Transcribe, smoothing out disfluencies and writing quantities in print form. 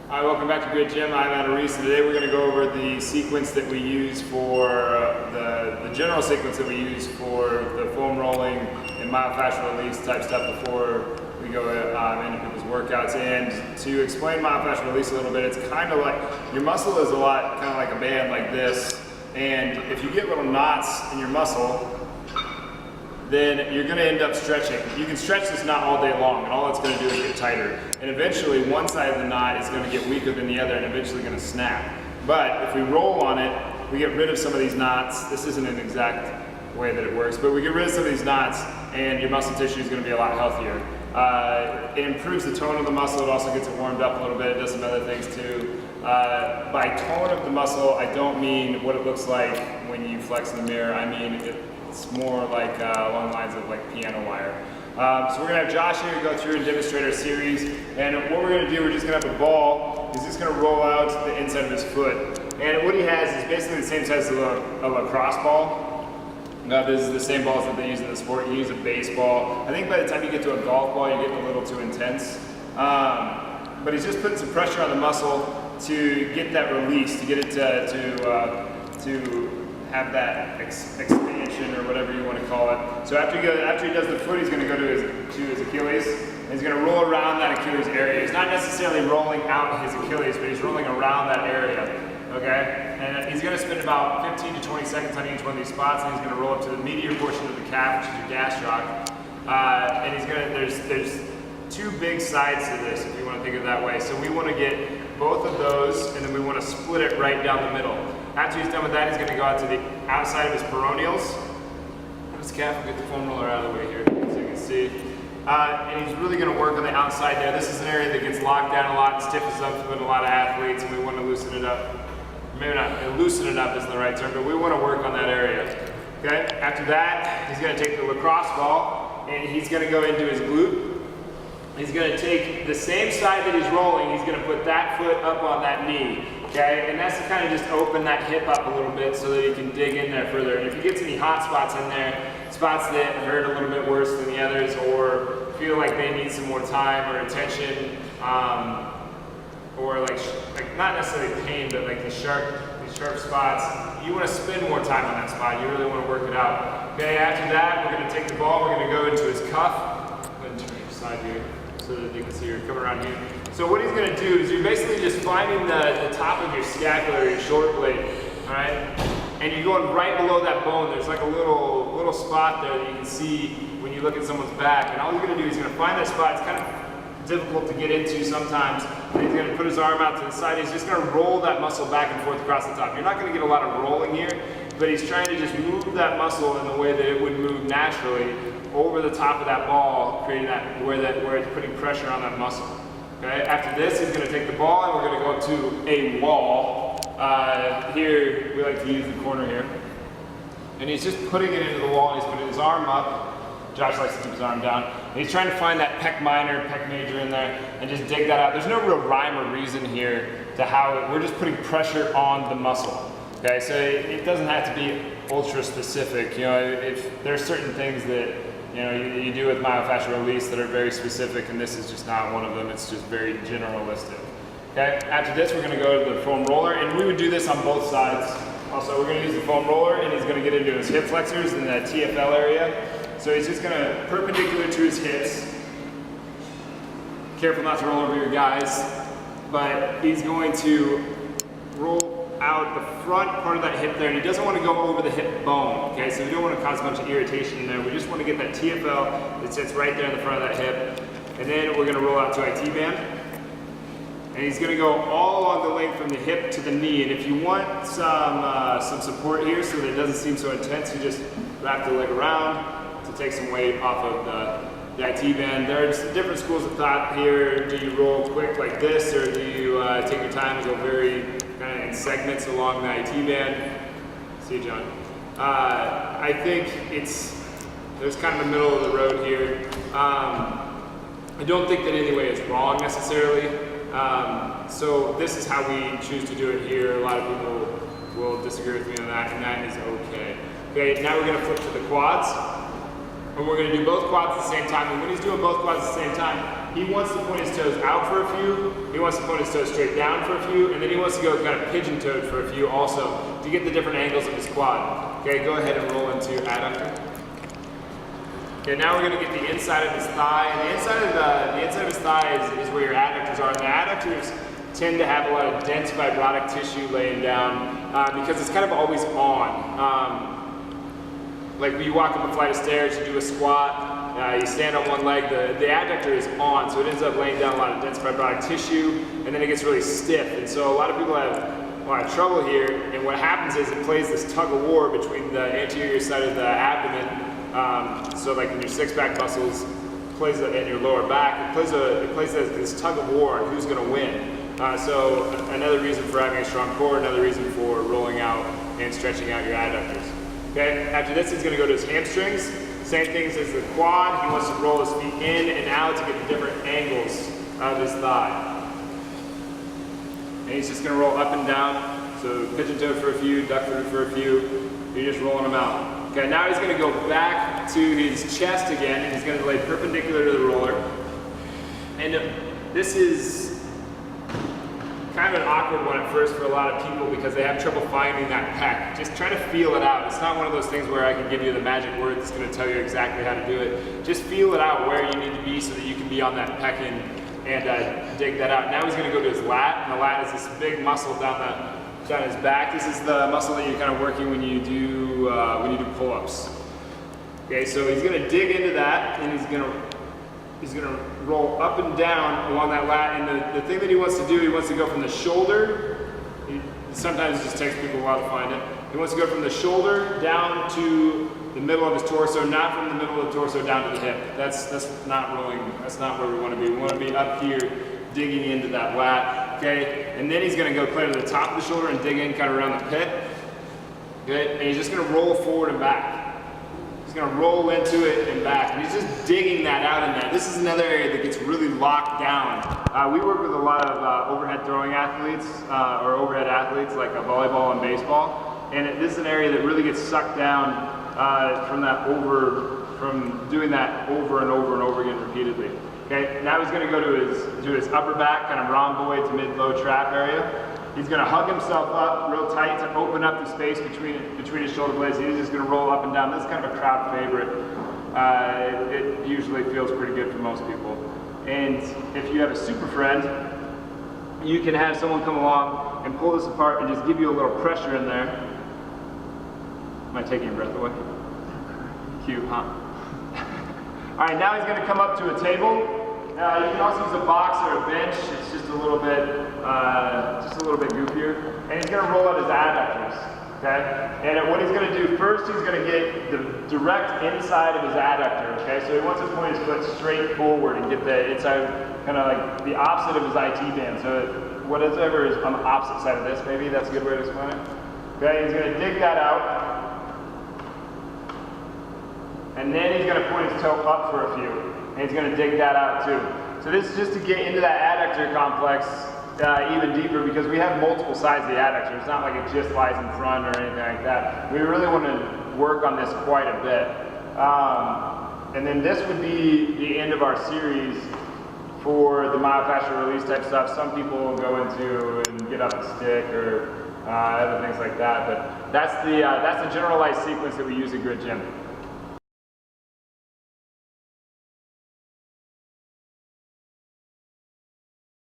Hi, welcome back to Good Gym. I'm Adam Reese, and today we're going to go over the sequence that we use for the general sequence that we use for the foam rolling and myofascial release type stuff before we go into people's workouts. And to explain myofascial release a little bit, it's kind of like your muscle is a lot kind of like a band like this, and if you get little knots in your muscle, then you're going to end up stretching. You can stretch this knot all day long, and all it's going to do is get tighter. And eventually, one side of the knot is going to get weaker than the other and eventually going to snap. But if we roll on it, we get rid of some of these knots. This isn't an exact way that it works, but we get rid of some of these knots, and your muscle tissue is going to be a lot healthier. It improves the tone of the muscle. It also gets it warmed up a little bit. It does some other things too. By tone of the muscle, I don't mean what it looks like when you flex in the mirror. I mean it's more like along the lines of like piano wire. So we're going to have Josh here go through and demonstrate our series. And what we're going to do, we're just going to have a ball. He's just going to roll out the inside of his foot. And what he has is basically the same size as a lacrosse ball. This is the same balls that they use in the sport. You use a baseball. I think by the time you get to a golf ball, you're getting a little too intense. But he's just putting some pressure on the muscle to get that release, to get it to have that expansion or whatever you want to call it. So after he does the foot, he's going to go to his Achilles, and he's going to roll around that Achilles area. He's not necessarily rolling out his Achilles, but he's rolling around that area. Okay, and he's going to spend about 15 to 20 seconds on each one of these spots, and he's going to roll up to the medial portion of the calf, which is your gastroc. And he's going to there's two big sides to this, if you want to think of it that way. So we want to get both of those, and then we want to split it right down the middle. After he's done with that, he's going to go out to the outside of his peroneals. This calf will get the foam roller out of the way here, so you can see. And he's really going to work on the outside there. This is an area that gets locked down a lot and stiffens up with a lot of athletes, and we want to loosen it up. Maybe not loosen it up isn't the right term, but we want to work on that area. Okay. After that, he's going to take the lacrosse ball, and he's going to go into his glute. He's going to take the same side that he's rolling, he's going to put that foot up on that knee, okay? And that's to kind of just open that hip up a little bit so that he can dig in there further. And if he gets any hot spots in there, spots that hurt a little bit worse than the others or feel like they need some more time or attention, or like not necessarily pain, but like these sharp spots, you want to spend more time on that spot. You really want to work it out. Okay, after that, we're going to take the ball, we're going to go into his cuff. Go ahead and turn your side here, so that you can see her come around here. So what he's going to do is you're basically just finding the top of your scapula or your shoulder blade, all right? And you're going right below that bone. There's like a little spot there that you can see when you look at someone's back. And all you're going to do is you're going to find that spot. It's kind of difficult to get into sometimes. And he's going to put his arm out to the side. He's just going to roll that muscle back and forth across the top. You're not going to get a lot of rolling here, but he's trying to just move that muscle in the way that it would move naturally over the top of that ball, creating that where it's putting pressure on that muscle. Okay. After this, he's going to take the ball and we're going to go to a wall. Here we like to use the corner here, and he's just putting it into the wall. And he's putting his arm up. Josh likes to keep his arm down. And he's trying to find that pec minor, pec major in there, and just dig that out. There's no real rhyme or reason here to how we're just putting pressure on the muscle. Okay, so it doesn't have to be ultra specific. You know, if there's certain things that you do with myofascial release that are very specific, and this is just not one of them. It's just very generalistic. Okay. After this, we're going to go to the foam roller, and we would do this on both sides. Also, we're going to use the foam roller, and he's going to get into his hip flexors in that TFL area. So he's just going to perpendicular to his hips. Careful not to roll over your guys, but he's going to roll out the front part of that hip there, and he doesn't want to go over the hip bone, okay? So we don't want to cause a bunch of irritation in there. We just want to get that TFL that sits right there in the front of that hip, and then we're going to roll out to IT band. And he's going to go all along the length from the hip to the knee, and if you want some support here so that it doesn't seem so intense, you just wrap the leg around to take some weight off of the IT band. There's different schools of thought here. Do you roll quick like this, or do you take your time and go very kind of in segments along the IT band? See you, John. I think there's kind of a middle of the road here. I don't think that any way is wrong necessarily. So this is how we choose to do it here. A lot of people will disagree with me on that, and that is okay. Okay, now we're going to flip to the quads. And we're going to do both quads at the same time. And when he's doing both quads at the same time, he wants to point his toes out for a few, he wants to point his toes straight down for a few, and then he wants to go kind of pigeon-toed for a few also to get the different angles of his quad. Okay, go ahead and roll into adductor. Okay, now we're going to get the inside of his thigh. And the inside of his thigh is where your adductors are. And the adductors tend to have a lot of dense fibrotic tissue laying down because it's kind of always on. Like when you walk up a flight of stairs, you do a squat, you stand on one leg, the adductor is on, so it ends up laying down a lot of dense fibrotic tissue, and then it gets really stiff. And so a lot of people have a lot of trouble here, and what happens is it plays this tug of war between the anterior side of the abdomen, so like in your six-pack muscles, plays in your lower back, it plays this tug of war on who's going to win. So another reason for having a strong core, another reason for rolling out and stretching out your adductors. Okay, after this he's going to go to his hamstrings. Same things as the quad. He wants to roll his feet in and out to get the different angles of his thigh. And he's just going to roll up and down. So pigeon-toed for a few, duck-footed for a few. You're just rolling them out. Okay, now he's going to go back to his chest again, and he's going to lay perpendicular to the roller. And this is kind of an awkward one at first for a lot of people because they have trouble finding that pec. Just try to feel it out. It's not one of those things where I can give you the magic word that's going to tell you exactly how to do it. Just feel it out where you need to be so that you can be on that pec and dig that out. Now he's going to go to his lat, and the lat is this big muscle down his back. This is the muscle that you're kind of working when you do pull-ups. Okay, so he's going to dig into that, and he's going to roll up and down along that lat, and the thing that he wants to do, he wants to go from the shoulder, sometimes it just takes people a while to find it, he wants to go from the shoulder down to the middle of his torso, not from the middle of the torso down to the hip. That's not rolling, that's not where we want to be. We want to be up here, digging into that lat, okay? And then he's going to go clear to the top of the shoulder and dig in kind of around the pit, okay? And he's just going to roll forward and back. He's going to roll into it and back, and he's just digging that out in there. This is another area that gets really locked down. We work with a lot of overhead throwing athletes, or overhead athletes like volleyball and baseball, and this is an area that really gets sucked down from doing that over and over and over again repeatedly. Okay, now he's going to go to his upper back, kind of rhomboid to mid-low trap area. He's going to hug himself up real tight to open up the space between his shoulder blades. He's just going to roll up and down. This is kind of a crowd favorite. It usually feels pretty good for most people. And if you have a super friend, you can have someone come along and pull this apart and just give you a little pressure in there. Am I taking your breath away? Cute, huh? All right, now he's going to come up to a table. You can also use a box or a bench. It's just a little bit goofier. And he's going to roll out his adductors. Okay. And what he's going to do first, he's going to get the direct inside of his adductor. Okay. So he wants to point his foot straight forward and get the inside, kind of like the opposite of his IT band. So whatever is on the opposite side of this, maybe that's a good way to explain it. Okay. He's going to dig that out, and then he's going to point his toe up for a few. And he's going to dig that out too. So this is just to get into that adductor complex even deeper, because we have multiple sides of the adductor. It's not like it just lies in front or anything like that. We really want to work on this quite a bit. And then this would be the end of our series for the myofascial release type stuff. Some people will go into and get up a stick or other things like that. But that's the generalized sequence that we use at Grit Gym.